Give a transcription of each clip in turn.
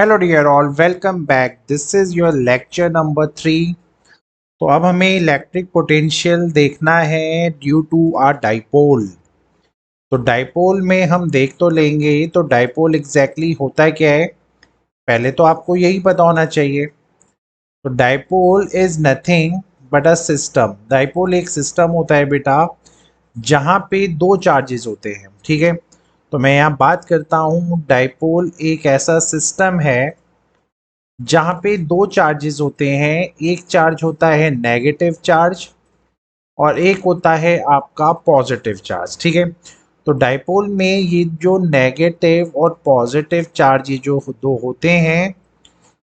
Hello dear all, welcome back. This is your lecture number 3। तो अब हमें electric potential देखना है ड्यू टू आ डाइपोल। तो डाइपोल में हम देख तो लेंगे, तो डाइपोल एग्जैक्टली होता क्या है पहले तो आपको यही पता होना चाहिए। तो dipole is nothing but a system. Dipole एक सिस्टम होता है बेटा, जहाँ पे दो चार्जेस होते हैं। ठीक है, तो मैं यहाँ बात करता हूँ, डाइपोल एक ऐसा सिस्टम है जहाँ पे दो चार्जेस होते हैं। एक चार्ज होता है नेगेटिव चार्ज और एक होता है आपका पॉजिटिव चार्ज। ठीक है, तो डाइपोल में ये जो नेगेटिव और पॉजिटिव चार्ज ये जो दो होते हैं,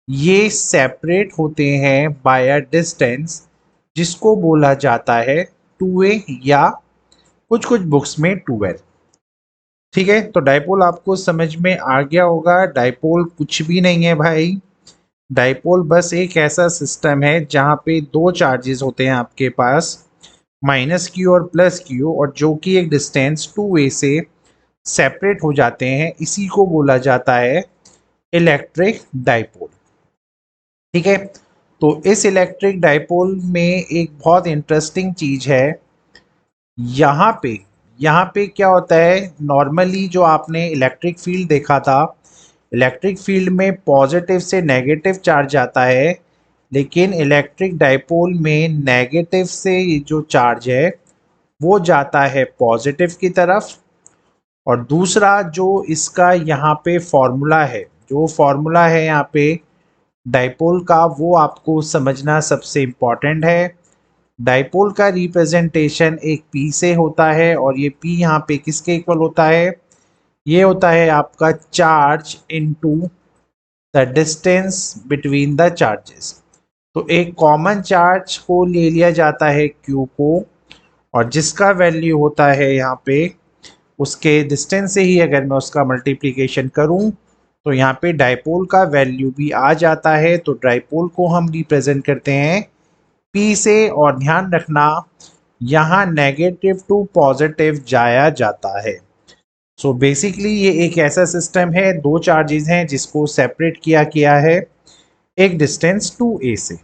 ये सेपरेट होते हैं बाय अ डिस्टेंस, जिसको बोला जाता है 2a या कुछ कुछ बुक्स में 2l। ठीक है, तो डाइपोल आपको समझ में आ गया होगा। डाइपोल कुछ भी नहीं है भाई। डाइपोल बस एक ऐसा सिस्टम है जहाँ पे दो चार्जेस होते हैं आपके पास, माइनस क्यू और प्लस क्यू, और जो कि एक डिस्टेंस 2a से सेपरेट हो जाते हैं। इसी को बोला जाता है इलेक्ट्रिक डाइपोल। ठीक है, तो इस इलेक्ट्रिक डाइपोल में एक बहुत इंटरेस्टिंग चीज है। यहाँ पे यहाँ पे क्या होता है, नॉर्मली जो आपने इलेक्ट्रिक फील्ड देखा था, इलेक्ट्रिक फील्ड में पॉजिटिव से नेगेटिव चार्ज आता है, लेकिन इलेक्ट्रिक डाइपोल में नेगेटिव से ये जो चार्ज है वो जाता है पॉजिटिव की तरफ। और दूसरा जो इसका यहाँ पे फॉर्मूला है, जो फॉर्मूला है यहाँ पे डाइपोल का, वो आपको समझना सबसे इम्पॉर्टेंट है। डाइपोल का रिप्रेजेंटेशन एक पी से होता है, और ये पी यहाँ पे किसके इक्वल होता है, ये होता है आपका charge into the distance between the charges. तो एक कॉमन चार्ज को ले लिया जाता है Q को, और जिसका वैल्यू होता है यहाँ पे उसके डिस्टेंस से ही अगर मैं उसका मल्टीप्लिकेशन करूँ तो यहाँ पे डाइपोल का वैल्यू भी आ जाता है। तो डाइपोल को हम रिप्रेजेंट करते हैं P से, और ध्यान रखना यहाँ नेगेटिव टू पॉजिटिव जाया जाता है। सो बेसिकली ये एक ऐसा सिस्टम है, दो चार्जेस हैं जिसको सेपरेट किया गया है एक डिस्टेंस 2a से।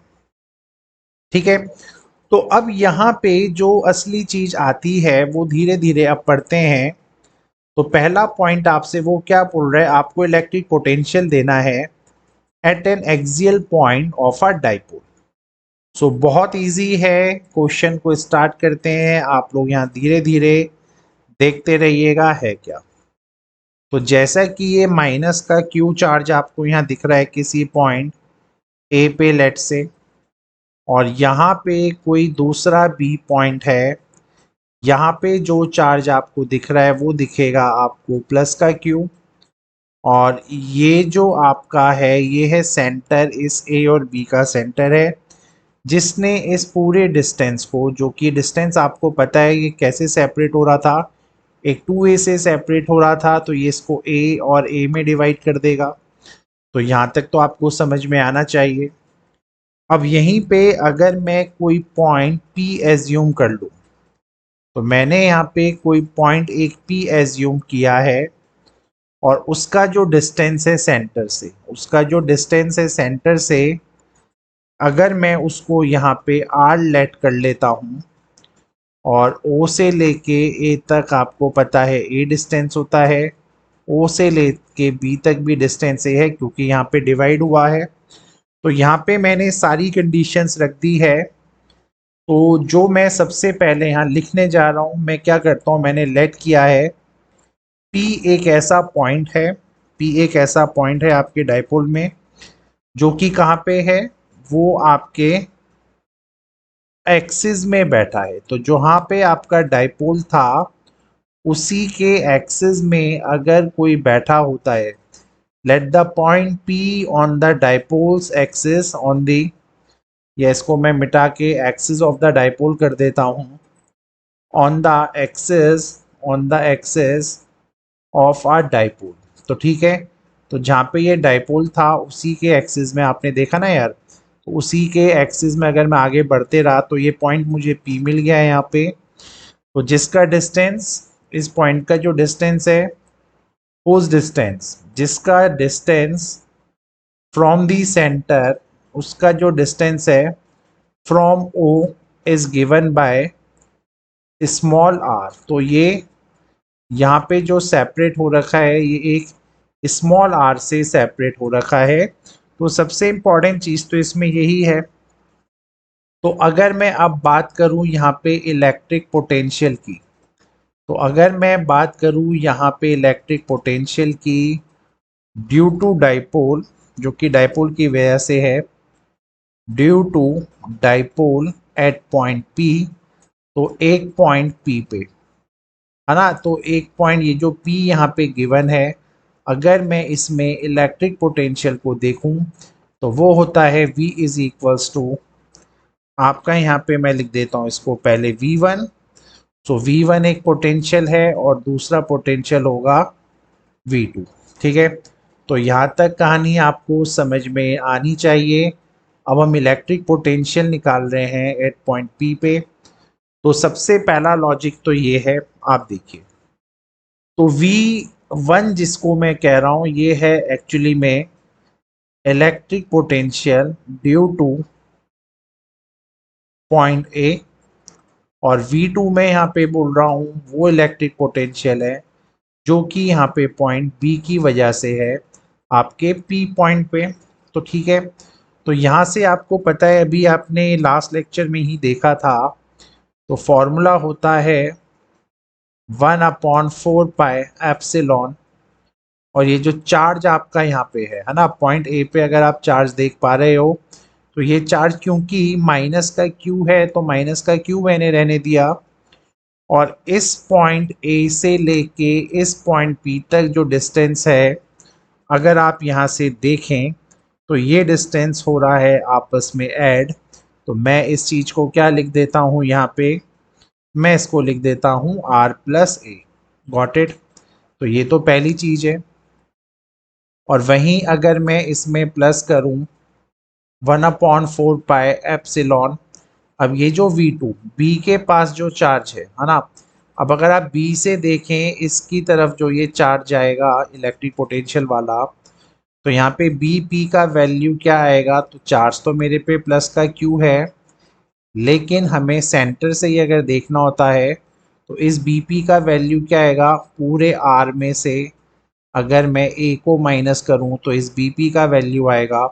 ठीक है, तो अब यहाँ पे जो असली चीज आती है वो धीरे धीरे अब पढ़ते हैं। तो पहला पॉइंट आपसे वो क्या बोल रहा है, आपको इलेक्ट्रिक पोटेंशियल देना है at an axial point of a dipole. So बहुत इजी है, क्वेश्चन को स्टार्ट करते हैं। आप लोग यहाँ धीरे धीरे देखते रहिएगा है क्या। तो जैसा कि ये माइनस का क्यू चार्ज आपको यहाँ दिख रहा है किसी पॉइंट ए पे लेट से, और यहाँ पे कोई दूसरा बी पॉइंट है, यहाँ पे जो चार्ज आपको दिख रहा है वो दिखेगा आपको प्लस का क्यू। और ये जो आपका है ये है सेंटर, इस ए और बी का सेंटर है, जिसने इस पूरे डिस्टेंस को, जो कि डिस्टेंस आपको पता है ये कैसे सेपरेट हो रहा था, एक 2a से सेपरेट हो रहा था, तो ये इसको a और a में डिवाइड कर देगा। तो यहाँ तक तो आपको समझ में आना चाहिए। अब यहीं पे अगर मैं कोई पॉइंट P एज्यूम कर लूँ, तो मैंने यहाँ पे कोई पॉइंट एक P एज्यूम किया है, और उसका जो डिस्टेंस है सेंटर से, उसका जो डिस्टेंस है सेंटर से, अगर मैं उसको यहाँ पे R लेट कर लेता हूँ, और O से लेके A तक आपको पता है A डिस्टेंस होता है, O से लेके B तक भी डिस्टेंस A है क्योंकि यहाँ पे डिवाइड हुआ है। तो यहाँ पे मैंने सारी कंडीशंस रख दी है। तो जो मैं सबसे पहले यहाँ लिखने जा रहा हूँ, मैं क्या करता हूँ, मैंने लेट किया है P एक ऐसा पॉइंट है, P एक ऐसा पॉइंट है आपके डाइपोल में, जो कि कहाँ पे है, वो आपके एक्सिस में बैठा है। तो जहाँ पे आपका डाइपोल था उसी के एक्सिस में अगर कोई बैठा होता है, let the point P on the dipoles axis on the, या इसको मैं मिटा के एक्सिस ऑफ द डाइपोल कर देता हूँ, on the axis, on the axis of a dipole. तो ठीक है, तो जहाँ पे ये डाइपोल था उसी के एक्सिस में, आपने देखा ना यार, तो उसी के एक्सिस में अगर मैं आगे बढ़ते रहा तो ये पॉइंट मुझे P मिल गया है यहाँ पे। तो जिसका डिस्टेंस, इस पॉइंट का जो डिस्टेंस है, उस डिस्टेंस, जिसका डिस्टेंस फ्रॉम दी सेंटर उसका जो डिस्टेंस है from O is given by small r. तो ये यहाँ पे जो सेपरेट हो रखा है ये एक स्मॉल आर से सेपरेट हो रखा है। तो सबसे इम्पॉर्टेंट चीज़ तो इसमें यही है। तो अगर मैं अब बात करूँ यहाँ पे इलेक्ट्रिक पोटेंशियल की, तो अगर मैं बात करूँ यहाँ पे इलेक्ट्रिक पोटेंशियल की ड्यू टू डाइपोल, जो कि डाइपोल की वजह से है, due to dipole at point P, तो एक पॉइंट पी पे, है ना, तो एक पॉइंट ये जो पी यहाँ पे गिवन है, अगर मैं इसमें इलेक्ट्रिक पोटेंशियल को देखूं तो वो होता है V इज इक्वल्स टू, आपका यहाँ पे मैं लिख देता हूँ इसको पहले V1। तो V1 एक पोटेंशियल है और दूसरा पोटेंशियल होगा V2। ठीक है, तो यहाँ तक कहानी आपको समझ में आनी चाहिए। अब हम इलेक्ट्रिक पोटेंशियल निकाल रहे हैं एट पॉइंट पी पे। तो सबसे पहला लॉजिक तो ये है, आप देखिए, तो V1 जिसको मैं कह रहा हूँ ये है एक्चुअली में electric potential due two point A, और V2 में यहाँ पे बोल रहा हूँ वो इलेक्ट्रिक पोटेंशियल है जो कि यहाँ पे पॉइंट बी की वजह से है आपके पी पॉइंट पे। तो ठीक है, तो यहाँ से आपको पता है, अभी आपने लास्ट लेक्चर में ही देखा था, तो फॉर्मूला होता है 1/4 पाई एप्सिलॉन। और ये जो चार्ज आपका यहाँ पे है ना, पॉइंट ए पे अगर आप चार्ज देख पा रहे हो, तो ये चार्ज क्योंकि माइनस का क्यू है तो माइनस का क्यू मैंने रहने दिया। और इस पॉइंट ए से लेके इस पॉइंट बी तक जो डिस्टेंस है, अगर आप यहाँ से देखें तो ये डिस्टेंस हो रहा है आपस में ऐड। तो मैं इस चीज़ को क्या लिख देता हूँ यहाँ पे, मैं इसको लिख देता हूँ r plus a. Got it. तो ये तो पहली चीज़ है। और वहीं अगर मैं इसमें प्लस करूँ 1/4 पाई एप्सिलॉन, अब ये जो V2 B के पास जो चार्ज है ना, अब अगर आप B से देखें इसकी तरफ जो ये चार्ज जाएगा इलेक्ट्रिक पोटेंशियल वाला, तो यहाँ पे बी पी का वैल्यू क्या आएगा, तो चार्ज तो मेरे पे प्लस का क्यू है, लेकिन हमें सेंटर से ही अगर देखना होता है तो इस बी पी का वैल्यू क्या आएगा, पूरे आर में से अगर मैं ए को माइनस करूँ तो इस बी पी का वैल्यू आएगा।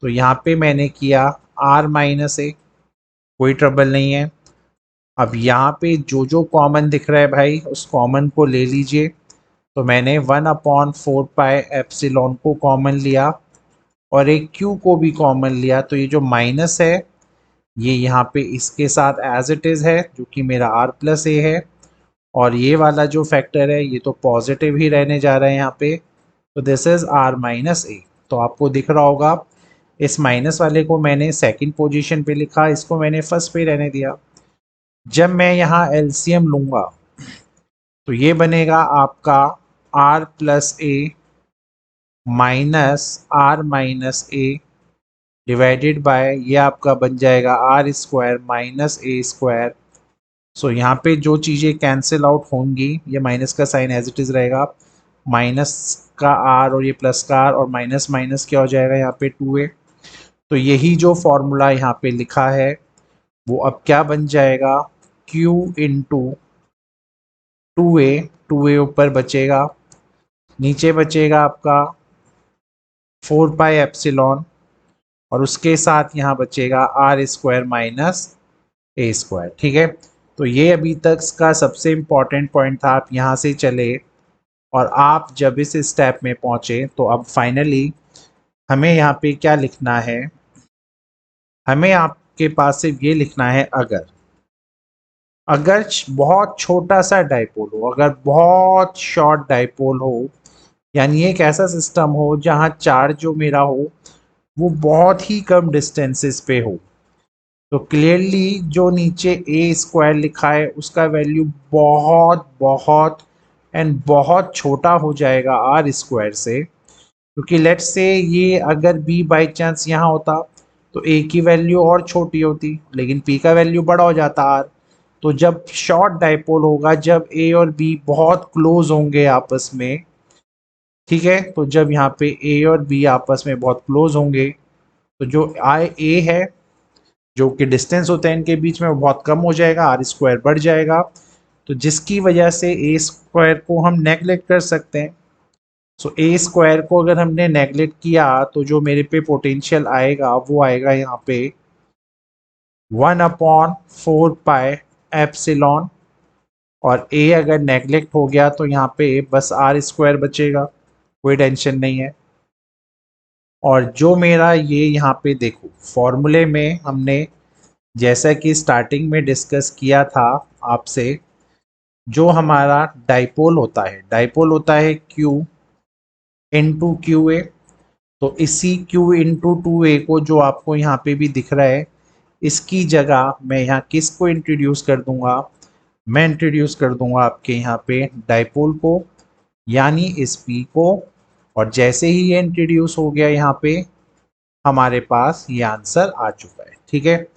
तो यहाँ पे मैंने किया आर माइनस ए, कोई ट्रबल नहीं है। अब यहाँ पे जो जो कॉमन दिख रहा है भाई उस कॉमन को ले लीजिए। तो मैंने 1/4 पाई एप्सिलॉन को कॉमन लिया और एक क्यू को भी कॉमन लिया। तो ये जो माइनस है ये यहाँ पे इसके साथ एज इट इज़ है, जो कि मेरा आर प्लस ए है। और ये वाला जो फैक्टर है ये तो पॉजिटिव ही रहने जा रहा है यहाँ पे। तो दिस इज़ आर माइनस ए। तो आपको दिख रहा होगा इस माइनस वाले को मैंने सेकंड पोजीशन पे लिखा, इसको मैंने फर्स्ट पे रहने दिया। जब मैं यहाँ एलसीएम लूँगा तो ये बनेगा आपका r plus a minus r minus a divided by, ये आपका बन जाएगा r square minus a square. So यहाँ पे जो चीज़ें कैंसिल आउट होंगी, ये माइनस का साइन एज इट इज़ रहेगा, माइनस का आर और ये प्लस का आर, और माइनस माइनस क्या हो जाएगा यहाँ पे 2a। तो यही जो फॉर्मूला यहाँ पे लिखा है वो अब क्या बन जाएगा, Q इंटू 2a ऊपर बचेगा, नीचे बचेगा आपका 4 पाई एप्सिलॉन, और उसके साथ यहाँ बचेगा r square minus a square. ठीक है, तो ये अभी तक का सबसे इम्पॉर्टेंट पॉइंट था। आप यहाँ से चले और आप जब इस स्टेप में पहुँचे तो अब फाइनली हमें यहाँ पे क्या लिखना है, हमें आपके पास सिर्फ ये लिखना है, अगर अगर बहुत छोटा सा डाइपोल हो, अगर बहुत शॉर्ट डाइपोल हो, यानी एक ऐसा सिस्टम हो जहाँ चार्ज जो मेरा हो वो बहुत ही कम डिस्टेंसेस पे हो, तो क्लियरली जो नीचे ए स्क्वायर लिखा है उसका वैल्यू बहुत बहुत एंड बहुत छोटा हो जाएगा आर स्क्वायर से। क्योंकि लेट्स से ये अगर बी बाई चांस यहाँ होता तो ए की वैल्यू और छोटी होती, लेकिन पी का वैल्यू बड़ा हो जाता आर। तो जब शॉर्ट डाइपोल होगा, जब ए और बी बहुत क्लोज होंगे आपस में, ठीक है। तो जब यहाँ पे ए और बी आपस में बहुत क्लोज होंगे तो जो आई ए है, जो कि डिस्टेंस होता है इनके बीच में, वो बहुत कम हो जाएगा, आर स्क्वायर बढ़ जाएगा। तो जिसकी वजह से ए स्क्वायर को हम नेगलेक्ट कर सकते हैं। सो ए स्क्वायर को अगर हमने नेगलेक्ट किया तो जो मेरे पे पोटेंशियल आएगा वो आएगा यहाँ पे 1/4 पाई एप्सिलॉन। और ए अगर नेगलेक्ट हो गया तो यहाँ पे बस आर स्क्वायर बचेगा, कोई टेंशन नहीं है। और जो मेरा ये यहाँ पे देखो फॉर्मूले में हमने जैसा कि स्टार्टिंग में डिस्कस किया था आपसे, जो हमारा डाइपोल होता है Q इंटू क्यू ए। तो इसी Q इंटू टू ए को जो आपको यहाँ पे भी दिख रहा है, इसकी जगह मैं यहाँ किस को इंट्रोड्यूस कर दूंगा, मैं इंट्रोड्यूस कर दूंगा आपके यहाँ पे डाइपोल को, यानी इस P को। और जैसे ही ये इंट्रोड्यूस हो गया यहाँ पे, हमारे पास ये आंसर आ चुका है। ठीक है।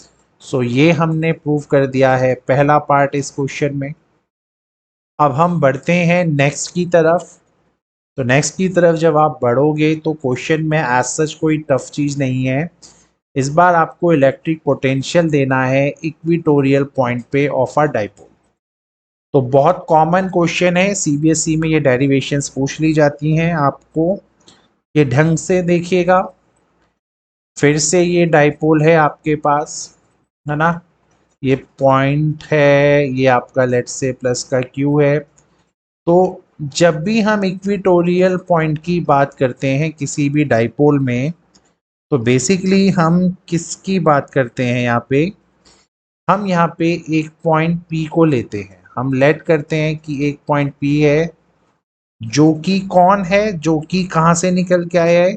सो ये हमने प्रूव कर दिया है पहला पार्ट इस क्वेश्चन में। अब हम बढ़ते हैं नेक्स्ट की तरफ। तो नेक्स्ट की तरफ जब आप बढ़ोगे तो क्वेश्चन में एज सच कोई टफ चीज़ नहीं है। इस बार आपको इलेक्ट्रिक पोटेंशियल देना है इक्वेटोरियल पॉइंट पे ऑफ अ डाइपोल। तो बहुत कॉमन क्वेश्चन है, सीबीएसई में ये डेरिवेशंस पूछ ली जाती हैं आपको। ये ढंग से देखिएगा, फिर से ये डाइपोल है आपके पास, है ना। ये पॉइंट है, ये आपका लेट से प्लस का क्यू है। तो जब भी हम इक्वेटोरियल पॉइंट की बात करते हैं किसी भी डाइपोल में, तो बेसिकली हम किसकी बात करते हैं यहाँ पे, हम यहाँ पे एक पॉइंट P को लेते हैं। हम लेट करते हैं कि एक पॉइंट P है, जो कि कौन है, जो कि कहाँ से निकल के आया है,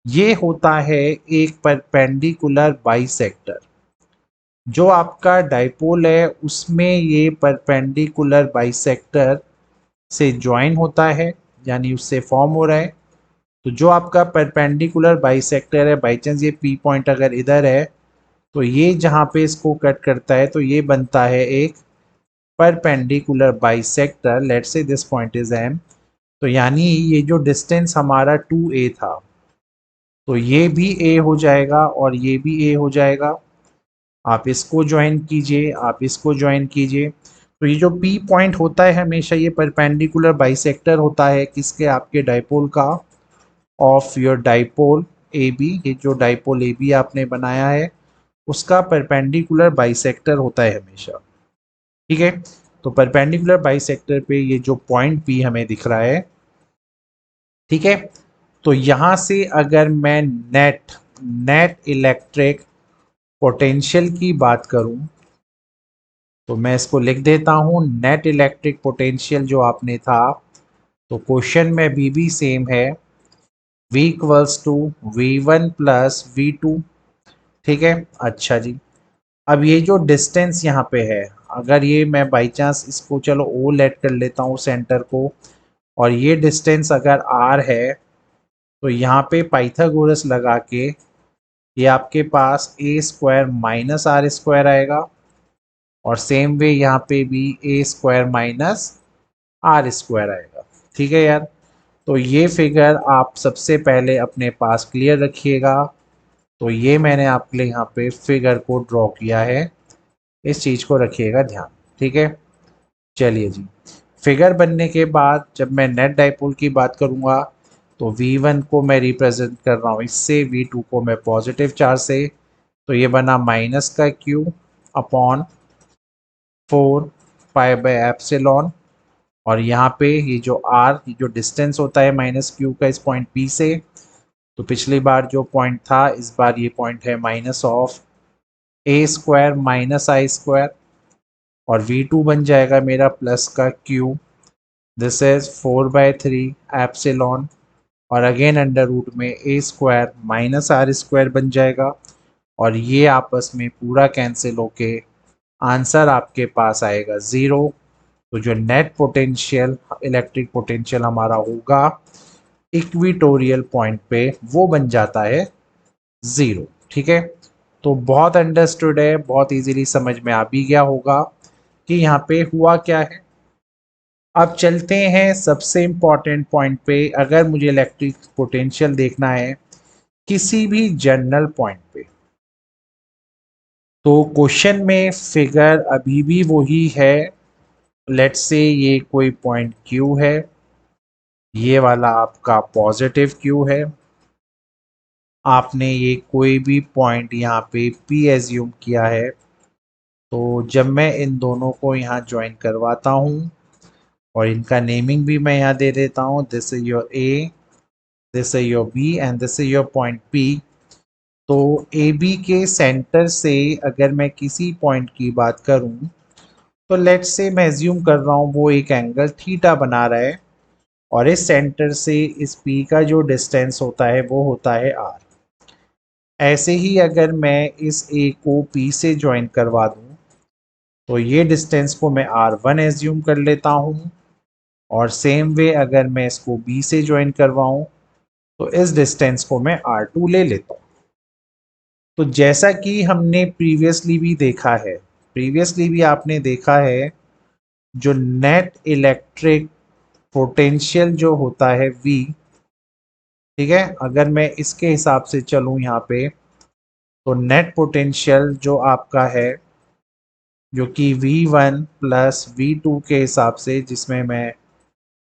ये होता है एक परपेंडिकुलर बाइसेक्टर। जो आपका डाइपोल है उसमें ये परपेंडिकुलर बाइसेक्टर से ज्वाइन होता है, यानी उससे फॉर्म हो रहा है। तो जो आपका परपेंडिकुलर बाइसेक्टर है, बाई चांस ये पी पॉइंट अगर इधर है तो ये जहाँ पे इसको कट करता है तो ये बनता है एक perpendicular bisector. Let's say this point is M. तो यानी ये जो डिस्टेंस हमारा 2a था, तो ये भी a हो जाएगा और ये भी a हो जाएगा। आप इसको ज्वाइन कीजिए, आप इसको ज्वाइन कीजिए। तो ये जो P पॉइंट होता है हमेशा ये परपेंडिकुलर बाइसेक्टर होता है किसके, आपके डाइपोल का, of your dipole A B. ये जो डाइपोल ए बी आपने बनाया है उसका परपेंडिकुलर बाइसेक्टर होता है हमेशा। ठीक है। तो परपेंडिकुलर बाइसेक्टर पे ये जो पॉइंट P हमें दिख रहा है, ठीक है। तो यहाँ से अगर मैं नेट इलेक्ट्रिक पोटेंशियल की बात करूं, तो मैं इसको लिख देता हूं नेट इलेक्ट्रिक पोटेंशियल जो आपने था। तो क्वेश्चन में भी सेम है, V equals to V1 plus V2। ठीक है। अच्छा जी, अब ये जो डिस्टेंस यहाँ पे है, अगर ये मैं बाई चांस इसको चलो O लेट कर लेता हूँ सेंटर को, और ये डिस्टेंस अगर R है, तो यहाँ पे पाइथागोरस लगा के ये आपके पास ए स्क्वायर माइनस आर स्क्वायर आएगा। और सेम वे यहाँ पे भी ए स्क्वायर माइनस आर स्क्वायर आएगा। ठीक है यार। तो ये फिगर आप सबसे पहले अपने पास क्लियर रखिएगा। तो ये मैंने आपके लिए यहाँ पे फिगर को ड्रॉ किया है, इस चीज़ को रखिएगा ध्यान। ठीक है। चलिए जी, फिगर बनने के बाद जब मैं नेट डाइपोल की बात करूँगा तो V1 को मैं रिप्रेजेंट कर रहा हूँ इससे, V2 को मैं पॉजिटिव चार्ज से। तो ये बना माइनस का Q अपॉन 4 पाई/एप्सिलॉन। और यहाँ पे ये जो R, ये जो डिस्टेंस होता है -Q का इस पॉइंट P से, तो पिछली बार जो पॉइंट था इस बार ये पॉइंट है minus of A square minus I square. और V2 बन जाएगा मेरा प्लस का Q, दिस इज 4/3 एप्सिलॉन। और अगेन अंडर रूट में ए स्क्वायर माइनस आर स्क्वायर बन जाएगा। और ये आपस में पूरा कैंसिल होके आंसर आपके पास आएगा 0। तो जो नेट पोटेंशियल, इलेक्ट्रिक पोटेंशियल हमारा होगा इक्वेटोरियल पॉइंट पे, वो बन जाता है 0। ठीक है। तो बहुत अंडरस्टूड है, बहुत इजीली समझ में आ भी गया होगा कि यहाँ पे हुआ क्या है। अब चलते हैं सबसे इम्पॉर्टेंट पॉइंट पे। अगर मुझे इलेक्ट्रिक पोटेंशियल देखना है किसी भी जनरल पॉइंट पे, तो क्वेश्चन में फिगर अभी भी वही है। लेट्स से ये कोई पॉइंट Q है, ये वाला आपका पॉजिटिव Q है। आपने ये कोई भी पॉइंट यहाँ पे P एज्यूम किया है। तो जब मैं इन दोनों को यहाँ ज्वाइन करवाता हूँ और इनका नेमिंग भी मैं यहाँ दे देता हूँ, this is your A, this is your B and this is your point P। तो ए बी के सेंटर से अगर मैं किसी पॉइंट की बात करूं, तो लेट्स से मैं एज्यूम कर रहा हूं वो एक एंगल थीटा बना रहा है और इस सेंटर से इस पी का जो डिस्टेंस होता है वो होता है आर। ऐसे ही अगर मैं इस ए को पी से ज्वाइन करवा दूं, तो ये डिस्टेंस को मैं R1 एज्यूम कर लेता हूं और सेम वे अगर मैं इसको बी से ज्वाइन करवाऊं तो इस डिस्टेंस को मैं R2 ले लेता हूं। तो जैसा कि हमने प्रीवियसली भी देखा है, प्रीवियसली भी आपने देखा है, जो नेट इलेक्ट्रिक पोटेंशियल जो होता है V, ठीक है, अगर मैं इसके हिसाब से चलूं यहाँ पे, तो नेट पोटेंशियल जो आपका है, जो कि V1 प्लस V2 के हिसाब से, जिसमें मैं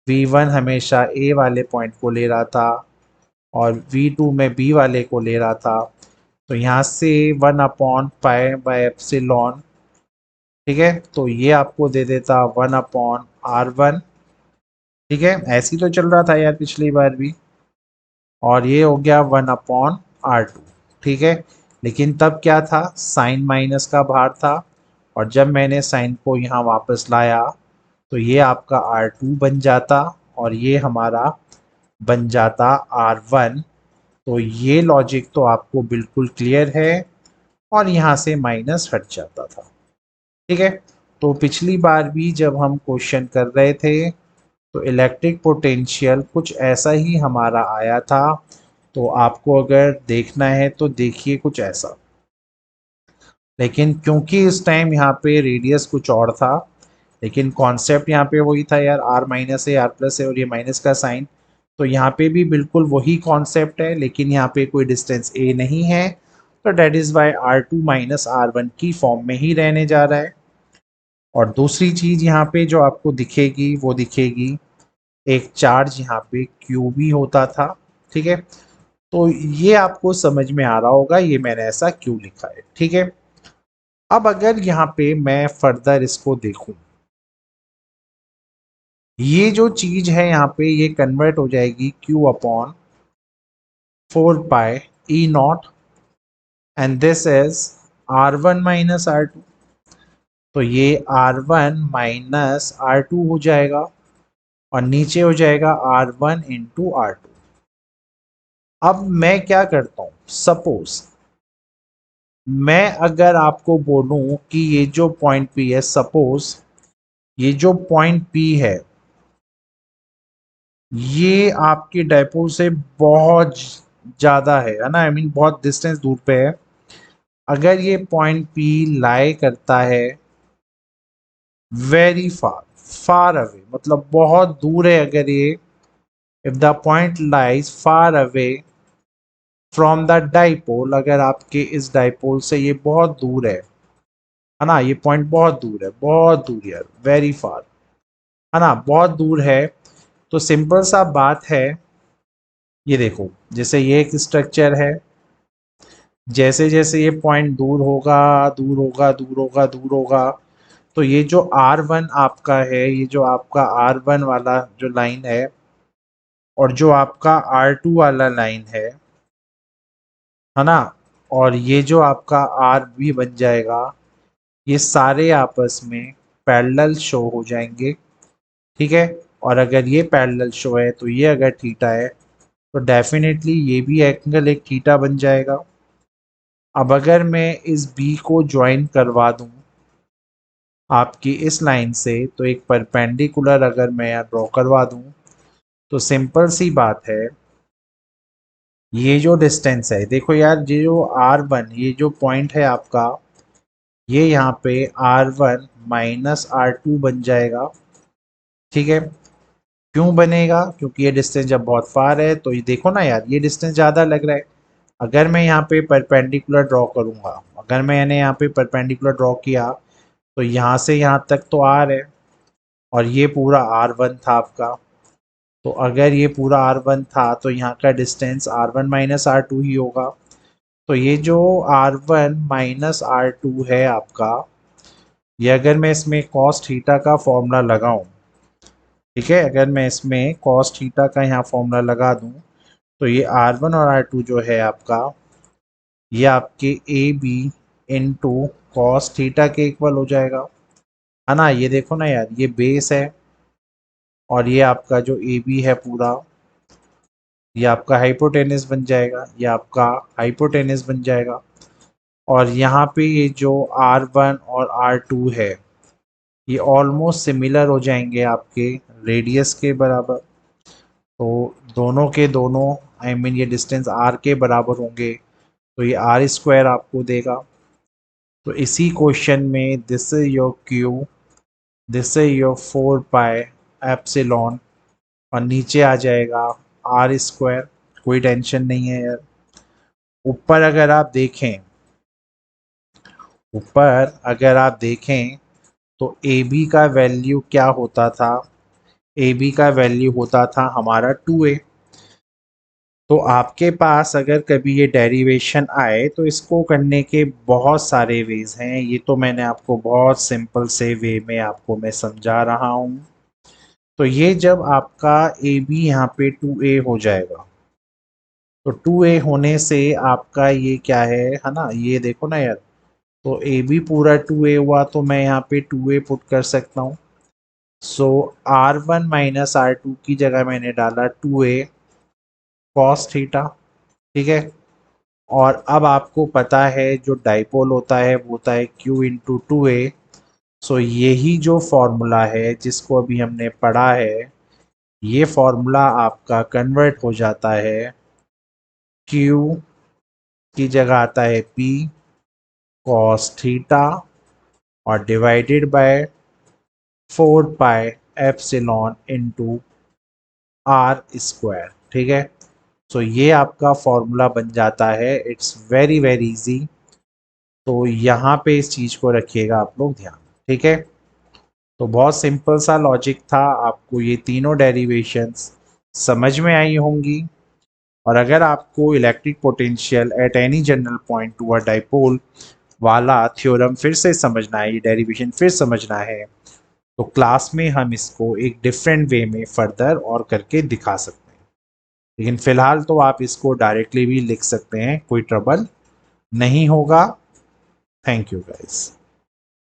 V1 हमेशा A वाले पॉइंट को ले रहा था और V2 में B वाले को ले रहा था, तो यहाँ से 1/पाई/एप्सिलॉन, ठीक है, तो ये आपको दे देता 1/R1। ठीक है, ऐसे ही तो चल रहा था यार पिछली बार भी। और ये हो गया 1/R2। ठीक है, लेकिन तब क्या था, साइन माइनस का भार था, और जब मैंने साइन को यहाँ वापस लाया तो ये आपका R2 बन जाता और ये हमारा बन जाता R1। तो ये लॉजिक तो आपको बिल्कुल क्लियर है और यहाँ से माइनस हट जाता था। ठीक है, तो पिछली बार भी जब हम क्वेश्चन कर रहे थे तो इलेक्ट्रिक पोटेंशियल कुछ ऐसा ही हमारा आया था। तो आपको अगर देखना है तो देखिए कुछ ऐसा, लेकिन क्योंकि इस टाइम यहाँ पे रेडियस कुछ और था, लेकिन कॉन्सेप्ट यहाँ पे वही था यार, R माइनस है R प्लस है और ये माइनस का साइन, तो यहाँ पे भी बिल्कुल वही कॉन्सेप्ट है, लेकिन यहाँ पे कोई डिस्टेंस A नहीं है, तो that is why R2 minus R1 की फॉर्म में ही रहने जा रहा है। और दूसरी चीज़ यहाँ पे जो आपको दिखेगी वो दिखेगी, एक चार्ज यहाँ पे क्यू भी होता था। ठीक है, तो ये आपको समझ में आ रहा होगा ये मैंने ऐसा क्यों लिखा है। ठीक है, अब अगर यहाँ पे मैं फर्दर इसको देखूं, ये जो चीज है यहाँ पे ये कन्वर्ट हो जाएगी Q/4 pi E0 and this is R1 minus R2। तो ये R1 माइनस R2 हो जाएगा और नीचे हो जाएगा R1 इंटू R2। अब मैं क्या करता हूँ, सपोज मैं अगर आपको बोलूं कि ये जो पॉइंट P है, सपोज ये जो पॉइंट P है ये आपके डायपोल से बहुत ज़्यादा है ना, आई मीन बहुत डिस्टेंस दूर पे है। अगर ये पॉइंट P लाई करता है वेरी फार, फार अवे, मतलब बहुत दूर है, अगर ये, if the point lies far away from the dipole, अगर आपके इस डाइपोल से ये बहुत दूर है ना, ये पॉइंट बहुत दूर है, बहुत दूर यार, वेरी फार, है ना, बहुत दूर है। तो सिंपल सा बात है, ये देखो जैसे ये एक स्ट्रक्चर है, जैसे जैसे ये पॉइंट दूर होगा दूर होगा दूर होगा दूर होगा, तो ये जो R1 आपका है, ये जो आपका R1 वाला जो लाइन है और जो आपका R2 वाला लाइन है ना, और ये जो आपका R भी बन जाएगा, ये सारे आपस में पैरेलल शो हो जाएंगे। ठीक है, और अगर ये पैरेलल शो है तो ये अगर थीटा है तो डेफिनेटली ये भी एंगल एक थीटा बन जाएगा। अब अगर मैं इस बी को ज्वाइन करवा दूं आपकी इस लाइन से, तो एक परपेंडिकुलर अगर मैं यहाँ ड्रॉ करवा दूं, तो सिंपल सी बात है, ये जो डिस्टेंस है देखो यार, ये जो R1, ये जो पॉइंट है आपका, ये यहाँ पे R1 माइनस R2 बन जाएगा ठीक है, क्यों बनेगा? क्योंकि ये डिस्टेंस जब बहुत फार है तो ये देखो ना यार, ये डिस्टेंस ज़्यादा लग रहा है। अगर मैं यहाँ पे परपेंडिकुलर ड्रॉ करूँगा, अगर मैंने यहाँ पे परपेंडिकुलर ड्रॉ किया तो यहाँ से यहाँ तक तो आर है, और ये पूरा R1 था आपका। तो अगर ये पूरा R1 था तो यहाँ का डिस्टेंस R1 माइनस R2 ही होगा। तो ये जो R1 माइनस R2 है आपका, ये अगर मैं इसमें कॉस थीटा का फॉर्मूला लगाऊं, ठीक है, अगर मैं इसमें कॉस थीटा का यहाँ फॉर्मूला लगा दूं, तो ये R1 और R2 जो है आपका, ये आपके A B into cos theta के इक्वल हो जाएगा, है ना। ये देखो ना यार, ये बेस है, और ये आपका जो ए बी है पूरा, ये आपका हाइपोटेनस बन जाएगा, ये आपका हाइपोटेनस बन जाएगा। और यहाँ पे ये जो R1 और R2 है, ये ऑलमोस्ट सिमिलर हो जाएंगे आपके रेडियस के बराबर। तो दोनों के दोनों, आई मीन ये डिस्टेंस R के बराबर होंगे, तो ये R स्क्वायर आपको देगा। तो इसी क्वेश्चन में this is your Q, this is your 4 pi epsilon, और नीचे आ जाएगा R स्क्वायर। कोई टेंशन नहीं है यार। ऊपर अगर आप देखें, ऊपर अगर आप देखें तो ए बी का वैल्यू क्या होता था? ए बी का वैल्यू होता था हमारा 2a। तो आपके पास अगर कभी ये डेरिवेशन आए तो इसको करने के बहुत सारे वेज हैं। ये तो मैंने आपको बहुत सिंपल से वे में आपको मैं समझा रहा हूँ। तो ये जब आपका ए बी यहाँ पे 2a हो जाएगा, तो 2a होने से आपका ये क्या है ना, ये देखो ना यार, तो ए बी पूरा 2a हुआ, तो मैं यहाँ पे 2a पुट कर सकता हूँ। सो R1 माइनस R2 की जगह मैंने डाला 2a कॉस थीटा, ठीक है। और अब आपको पता है जो डाइपोल होता है वो होता है Q इंटू 2a। सो यही जो फॉर्मूला है जिसको अभी हमने पढ़ा है, ये फॉर्मूला आपका कन्वर्ट हो जाता है, Q की जगह आता है P कॉस थीटा, और divided by 4 pi epsilon into R square, ठीक है। सो ये आपका फॉर्मूला बन जाता है। It's very very easy. तो यहाँ पे इस चीज़ को रखिएगा आप लोग ध्यान, ठीक है। तो बहुत सिंपल सा लॉजिक था, आपको ये तीनों डेरिवेशंस समझ में आई होंगी। और अगर आपको electric potential at any general point to a dipole वाला थ्योरम फिर से समझना है, ये डेरिवेशन फिर समझना है, तो क्लास में हम इसको एक डिफरेंट वे में फर्दर और करके दिखा सकते हैं। लेकिन फिलहाल तो आप इसको डायरेक्टली भी लिख सकते हैं, कोई ट्रबल नहीं होगा। Thank you guys.